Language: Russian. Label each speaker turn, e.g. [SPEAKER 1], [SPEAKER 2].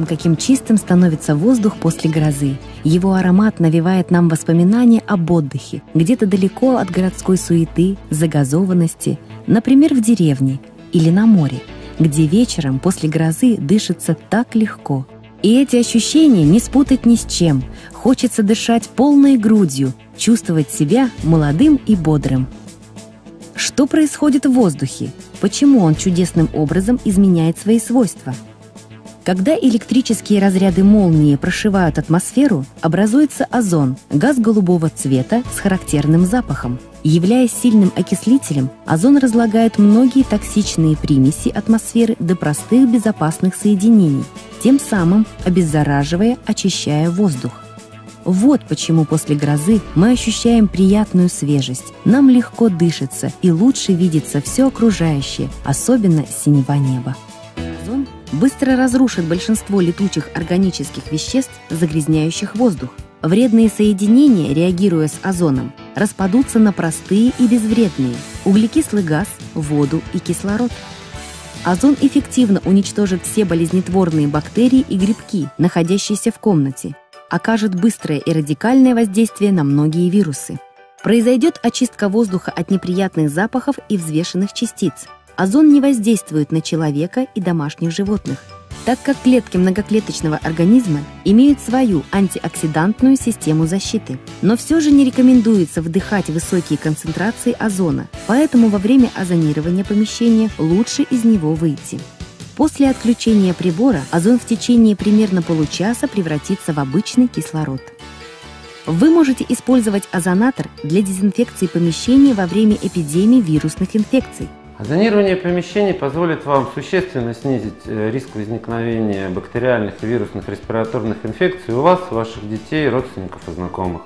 [SPEAKER 1] каким чистым становится воздух после грозы. Его аромат навевает нам воспоминания об отдыхе, где-то далеко от городской суеты, загазованности, например, в деревне или на море, где вечером после грозы дышится так легко. И эти ощущения не спутать ни с чем. Хочется дышать полной грудью, чувствовать себя молодым и бодрым. Что происходит в воздухе? Почему он чудесным образом изменяет свои свойства? Когда электрические разряды молнии прошивают атмосферу, образуется озон, газ голубого цвета с характерным запахом. Являясь сильным окислителем, озон разлагает многие токсичные примеси атмосферы до простых безопасных соединений, тем самым обеззараживая, очищая воздух. Вот почему после грозы мы ощущаем приятную свежесть, нам легко дышится и лучше видится все окружающее, особенно синева неба. Озон быстро разрушит большинство летучих органических веществ, загрязняющих воздух. Вредные соединения, реагируя с озоном, распадутся на простые и безвредные – углекислый газ, воду и кислород. Озон эффективно уничтожит все болезнетворные бактерии и грибки, находящиеся в комнате, окажет быстрое и радикальное воздействие на многие вирусы. Произойдет очистка воздуха от неприятных запахов и взвешенных частиц. Озон не воздействует на человека и домашних животных, так как клетки многоклеточного организма имеют свою антиоксидантную систему защиты. Но все же не рекомендуется вдыхать высокие концентрации озона, поэтому во время озонирования помещения лучше из него выйти. После отключения прибора озон в течение примерно получаса превратится в обычный кислород. Вы можете использовать озонатор для дезинфекции помещений во время эпидемии вирусных инфекций.
[SPEAKER 2] Озонирование помещений позволит вам существенно снизить риск возникновения бактериальных и вирусных респираторных инфекций у вас, ваших детей, родственников и знакомых.